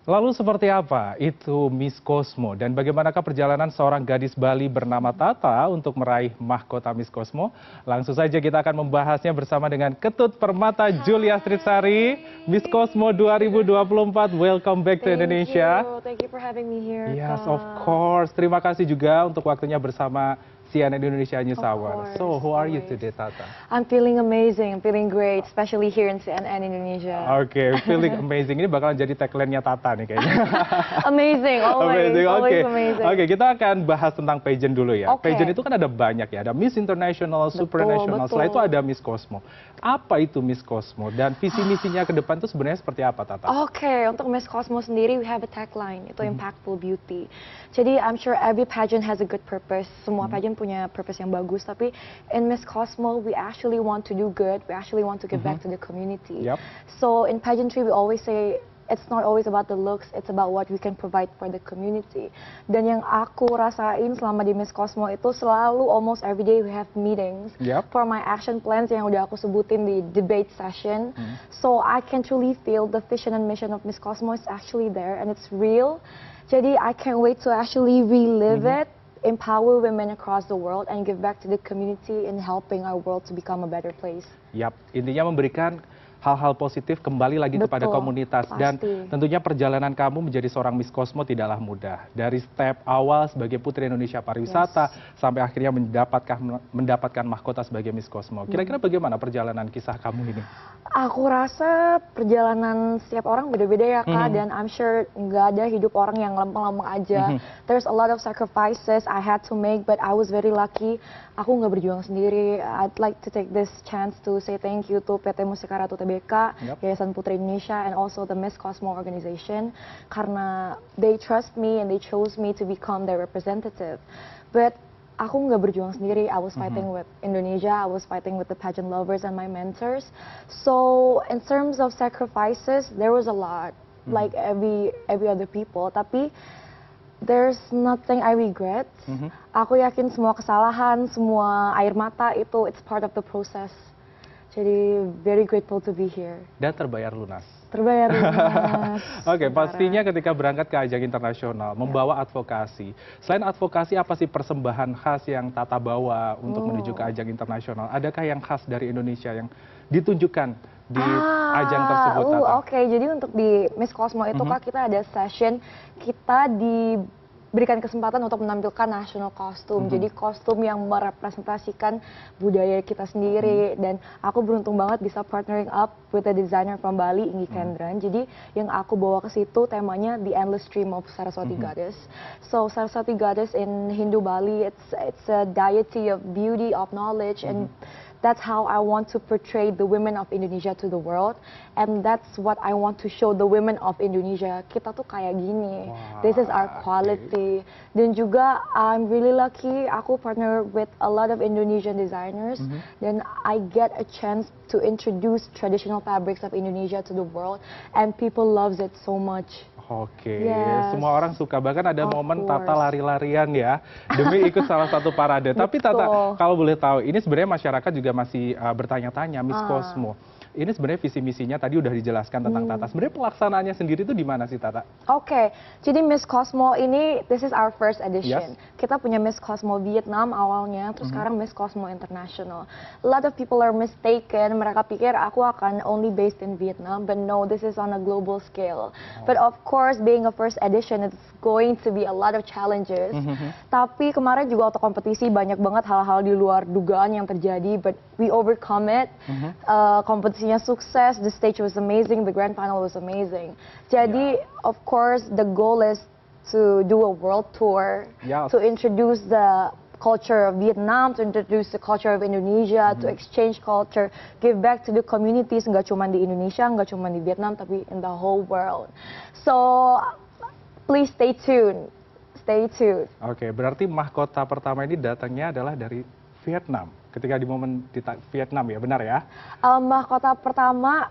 Lalu seperti apa itu Miss Cosmo dan bagaimanakah perjalanan seorang gadis Bali bernama Tata untuk meraih mahkota Miss Cosmo? Langsung saja kita akan membahasnya bersama dengan Ketut Permata Julia Stritsari, Miss Cosmo 2024. Welcome back to Indonesia. Thank you for having me here. Yes, of course. Terima kasih juga untuk waktunya bersama CNN Indonesia News Hour. So, who are you today, Tata? I'm feeling amazing, I'm feeling great, especially here in CNN Indonesia. Oke, feeling amazing. Ini bakalan jadi tagline-nya Tata nih kayaknya. Amazing, always, always amazing. Oke, kita akan bahas tentang pageant dulu ya. Okay. Pageant itu kan ada banyak ya, ada Miss International, Supranational, setelah itu ada Miss Cosmo. Apa itu Miss Cosmo dan visi misinya ke depan itu sebenarnya seperti apa, Tata? Oke, untuk Miss Cosmo sendiri, we have a tagline, itu Impactful Beauty. Jadi, I'm sure every pageant has a good purpose. Semua pageant punya purpose yang bagus, tapi in Miss Cosmo, we actually want to do good, we actually want to give back to the community. Yep. So, in pageantry, we always say, it's not always about the looks, it's about what we can provide for the community. Dan yang aku rasain selama di Miss Cosmo itu selalu almost every day we have meetings for my action plans yang udah aku sebutin di debate session. So I can truly feel the vision and mission of Miss Cosmo is actually there and it's real. Jadi I can't wait to actually relive it, empower women across the world and give back to the community in helping our world to become a better place. Yap, intinya memberikan hal-hal positif kembali lagi kepada komunitas. Pasti. Dan tentunya perjalanan kamu menjadi seorang Miss Cosmo tidaklah mudah. Dari step awal sebagai Putri Indonesia Pariwisata sampai akhirnya mendapatkan mahkota sebagai Miss Cosmo. Kira-kira bagaimana perjalanan kisah kamu ini? Aku rasa perjalanan setiap orang beda-beda ya Kak, dan I'm sure nggak ada hidup orang yang lempeng-lempeng aja. There's a lot of sacrifices I had to make, but I was very lucky. Aku nggak berjuang sendiri. I'd like to take this chance to say thank you to PT Mustika Ratu TBK, Yayasan Putri Indonesia, and also the Miss Cosmo organization, karena they trust me and they chose me to become their representative. But aku nggak berjuang sendiri. I was fighting with Indonesia, I was fighting with the pageant lovers and my mentors. So in terms of sacrifices, there was a lot, like every other people. Tapi there's nothing I regret. Aku yakin semua kesalahan, semua air mata itu it's part of the process. Jadi very grateful to be here. Dan terbayar lunas. Terbayar lunas. Oke, pastinya ketika berangkat ke ajang internasional, membawa advokasi. Selain advokasi, apa sih persembahan khas yang Tata bawa untuk menuju ke ajang internasional? Adakah yang khas dari Indonesia yang ditunjukkan di ajang tersebut, Tata? Oke, jadi untuk di Miss Cosmo itu Kak, kita ada session, kita diberikan kesempatan untuk menampilkan national costume. Jadi kostum yang merepresentasikan budaya kita sendiri. Dan aku beruntung banget bisa partnering up with a designer from Bali, Inggi Kendran. Jadi yang aku bawa ke situ temanya The Endless Stream of Saraswati Goddess. So Saraswati Goddess in Hindu Bali, it's a deity of beauty, of knowledge, and that's how I want to portray the women of Indonesia to the world, and that's what I want to show the women of Indonesia. Kita tuh kayak gini. This is our quality. Dan juga I'm really lucky. Aku partner with a lot of Indonesian designers, dan I get a chance to introduce traditional fabrics of Indonesia to the world, and people loves it so much. Oke, semua orang suka. Bahkan ada momen Tata lari-larian ya, demi ikut salah satu parade. Tapi Tata, kalau boleh tahu, ini sebenarnya masyarakat juga masih bertanya-tanya, Miss Cosmo. Ini sebenarnya visi misinya tadi udah dijelaskan tentang Tata. Sebenarnya pelaksanaannya sendiri itu di mana sih, Tata? Oke, jadi Miss Cosmo ini, this is our first edition. Kita punya Miss Cosmo Vietnam awalnya, terus sekarang Miss Cosmo International. A lot of people are mistaken, mereka pikir aku akan only based in Vietnam, but no, this is on a global scale. But of course, being a first edition, it's going to be a lot of challenges. Tapi kemarin juga waktu kompetisi banyak banget hal-hal di luar dugaan yang terjadi, but we overcome it. Kompetisinya sukses, the stage was amazing, the grand final was amazing. Jadi, of course, the goal is to do a world tour, to introduce the culture of Vietnam, to introduce the culture of Indonesia, to exchange culture, give back to the communities, nggak cuma di Indonesia, nggak cuma di Vietnam, tapi in the whole world. So, please stay tuned. Stay tuned. Oke, berarti mahkota pertama ini datangnya adalah dari Vietnam. ketika di momen di Vietnam ya, benar ya? Mahkota pertama,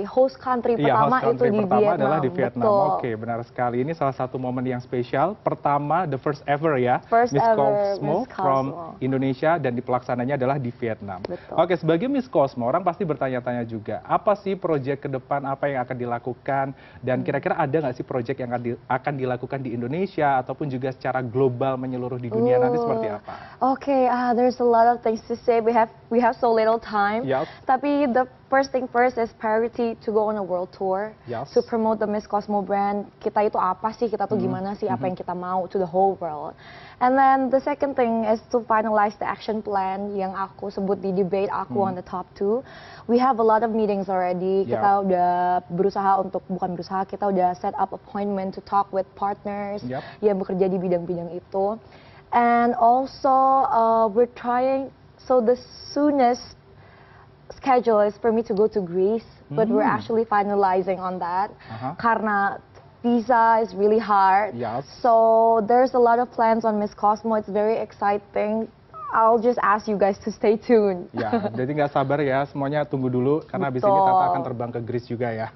host country Iya, pertama host country itu di pertama Vietnam. adalah di Vietnam. Betul. Oke, benar sekali. Ini salah satu momen yang spesial. Pertama, the first ever ya, First Miss ever Cosmo Miss from Cosmo. Indonesia dan dipelaksananya adalah di Vietnam. Betul. Oke, sebagai Miss Cosmo, orang pasti bertanya-tanya juga, apa sih proyek ke depan, apa yang akan dilakukan, dan kira-kira ada nggak sih proyek yang akan dilakukan di Indonesia ataupun juga secara global menyeluruh di dunia nanti seperti apa? Okay, there's a lot of things to say. We have so little time. Yes. Tapi the first thing first is priority to go on a world tour. Yes. To promote the Miss Cosmo brand. Kita itu apa sih? Kita tuh gimana sih? Apa yang kita mau to the whole world. And then the second thing is to finalize the action plan yang aku sebut di debate aku on the top 2. We have a lot of meetings already. Yeah. Kita udah berusaha untuk, bukan berusaha, kita udah set up appointment to talk with partners Yep. yang bekerja di bidang-bidang itu. And also we're trying, so the soonest schedule is for me to go to Greece, but we're actually finalizing on that. Karena visa is really hard. Yes. So there's a lot of plans on Miss Cosmo. It's very exciting. I'll just ask you guys to stay tuned. Ya, berarti nggak sabar ya, semuanya tunggu dulu karena habis ini Betul. Tata akan terbang ke Greece juga ya.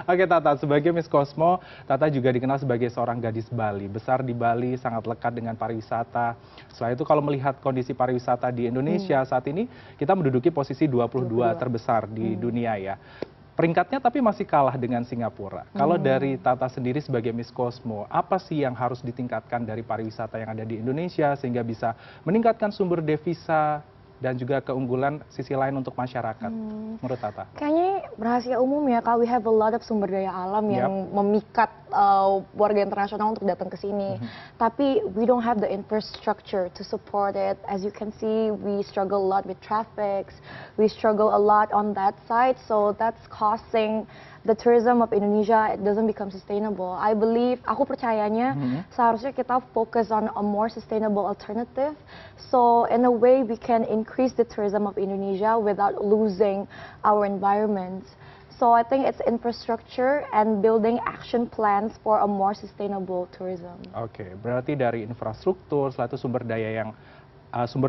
Oke Tata, sebagai Miss Cosmo, Tata juga dikenal sebagai seorang gadis Bali. Besar di Bali, sangat lekat dengan pariwisata. Setelah itu kalau melihat kondisi pariwisata di Indonesia saat ini, kita menduduki posisi 22 terbesar di dunia ya. Peringkatnya tapi masih kalah dengan Singapura. Kalau dari Tata sendiri sebagai Miss Cosmo, apa sih yang harus ditingkatkan dari pariwisata yang ada di Indonesia sehingga bisa meningkatkan sumber devisa dan juga keunggulan sisi lain untuk masyarakat, menurut Tata? Kayaknya rahasia umum ya, Kak. We have a lot of sumber daya alam yang memikat warga internasional untuk datang ke sini. Tapi we don't have the infrastructure to support it. As you can see, we struggle a lot with traffic. We struggle a lot on that side. So that's causing the tourism of Indonesia, it doesn't become sustainable. I believe, aku percayanya seharusnya kita focus on a more sustainable alternative. So in a way we can increase the tourism of Indonesia without losing our environment. So I think it's infrastructure and building action plans for a more sustainable tourism. Oke, berarti dari infrastruktur, selain itu sumber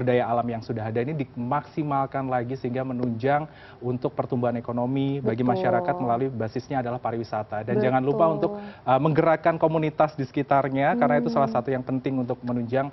daya alam yang sudah ada ini dimaksimalkan lagi sehingga menunjang untuk pertumbuhan ekonomi bagi masyarakat melalui basisnya adalah pariwisata. Dan jangan lupa untuk menggerakkan komunitas di sekitarnya karena itu salah satu yang penting untuk menunjang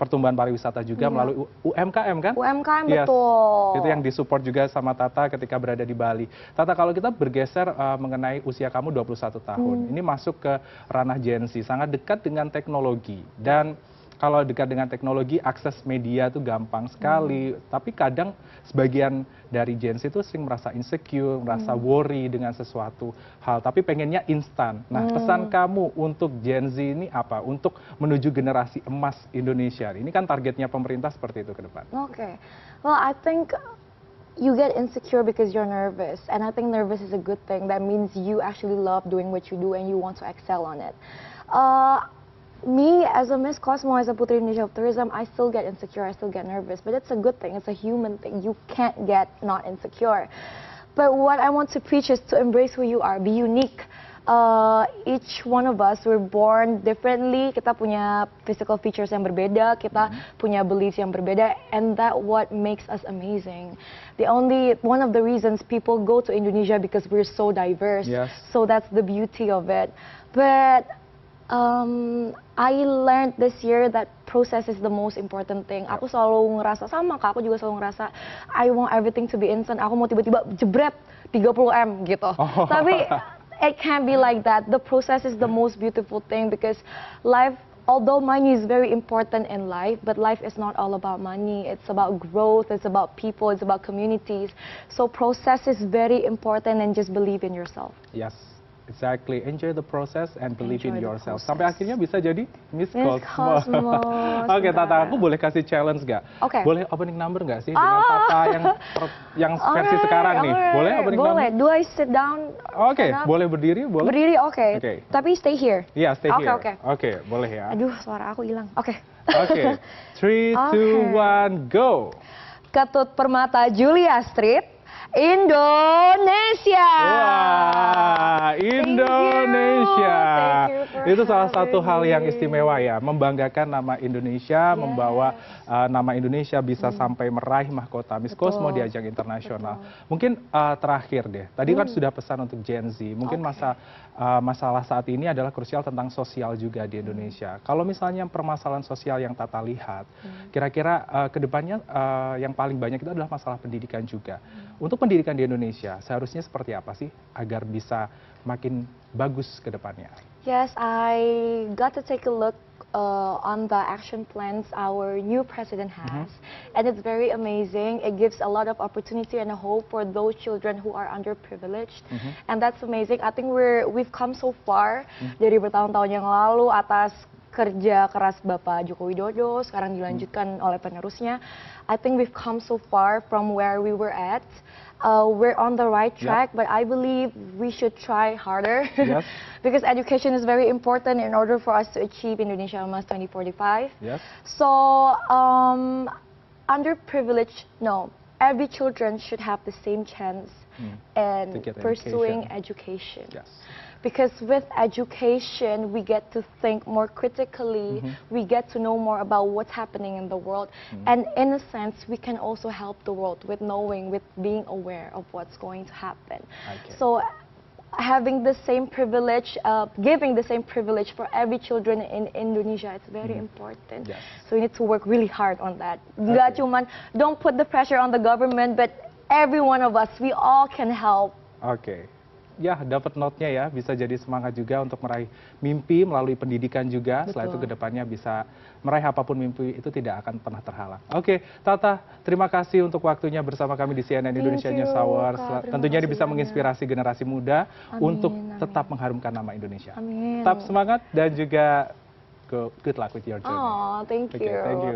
pertumbuhan pariwisata juga melalui UMKM kan? UMKM, Yes. betul. Itu yang disupport juga sama Tata ketika berada di Bali. Tata, kalau kita bergeser mengenai usia kamu 21 tahun, ini masuk ke ranah Gen Z, sangat dekat dengan teknologi. Dan kalau dekat dengan teknologi, akses media itu gampang sekali. Tapi kadang sebagian dari Gen Z itu sering merasa insecure, merasa worry dengan sesuatu hal. Tapi pengennya instan. Nah, pesan kamu untuk Gen Z ini apa? Untuk menuju generasi emas Indonesia. Ini kan targetnya pemerintah seperti itu ke depan. Okay. Well, I think you get insecure because you're nervous. And I think nervous is a good thing. That means you actually love doing what you do and you want to excel on it. Me, as a Miss Cosmo, as a Putri Indonesia of Tourism, I still get insecure, I still get nervous. But it's a good thing, it's a human thing. You can't get not insecure. But what I want to preach is to embrace who you are, be unique. Each one of us, we're born differently. Kita punya physical features yang berbeda, kita punya beliefs yang berbeda, and that what makes us amazing. One of the reasons people go to Indonesia because we're so diverse. Yes. So that's the beauty of it. But I learned this year that process is the most important thing. Aku selalu ngerasa sama, Kak. Aku juga selalu ngerasa I want everything to be instant. Aku mau tiba-tiba jebret 30M gitu. Tapi it can't be like that. The process is the most beautiful thing because life, although money is very important in life, but life is not all about money. It's about growth, it's about people, it's about communities. So process is very important and just believe in yourself. Yes. Exactly, enjoy the process and believe in Enjoy the yourself. process. Sampai akhirnya bisa jadi Miss Miss Cosmo. Cosmo, Oke, Tata, sudah. aku boleh kasih challenge nggak? Oke. Boleh opening number nggak sih dengan Tata yang versi sekarang nih? Boleh opening number? Boleh. Do I sit down? Oke, stand up? boleh berdiri? Boleh? Berdiri, oke. Oke. Tapi stay here. Iya, stay Oke, here. oke. Oke, boleh ya. Aduh, suara aku hilang. Oke. Oke, 3, 2, 1, go! Ketut Permata Julia Street, Indonesia. Wah, Thank you. Indonesia. Indonesia. Thank you for Itu salah satu having hal yang me. istimewa ya, membanggakan nama Indonesia, Yes. membawa nama Indonesia bisa sampai meraih mahkota Miss Betul. Cosmo di ajang internasional. Mungkin terakhir deh, tadi kan sudah pesan untuk Gen Z. Mungkin masalah saat ini adalah krusial tentang sosial juga di Indonesia. Kalau misalnya permasalahan sosial yang Tata lihat, kira-kira kedepannya yang paling banyak itu adalah masalah pendidikan juga. Untuk pendidikan di Indonesia, seharusnya seperti apa sih agar bisa makin bagus ke depannya? Yes, I got to take a look on the action plans our new president has, and it's very amazing. It gives a lot of opportunity and a hope for those children who are underprivileged, and that's amazing. I think we've come so far dari bertahun-tahun yang lalu atas kerja keras Bapak Joko Widodo, sekarang dilanjutkan oleh penerusnya. I think we've come so far from where we were at. We're on the right track, but I believe we should try harder Yes. because education is very important in order for us to achieve Indonesia Emas 2045. Yes. So, underprivileged, no, every children should have the same chance To in get pursuing education. Yes. Because with education, we get to think more critically, we get to know more about what's happening in the world, and in a sense, we can also help the world with knowing, with being aware of what's going to happen. Okay. So, having the same privilege, giving the same privilege for every children in Indonesia, it's very important. Yes. So we need to work really hard on that. Nggak cuman, don't put the pressure on the government, but every one of us, we all can help. Oke. Ya, dapat note-nya ya, bisa jadi semangat juga untuk meraih mimpi melalui pendidikan juga. Setelah itu Betul. kedepannya bisa meraih apapun mimpi itu tidak akan pernah terhalang. Oke, Tata, terima kasih untuk waktunya bersama kami di CNN Indonesia you, News Hour. Kak. Terima Tentunya ini kasih bisa banyak. menginspirasi generasi muda Amin, untuk amin. tetap mengharumkan nama Indonesia. Amin. Tetap semangat dan juga good luck with your journey. Oh, thank Oke, you. thank you.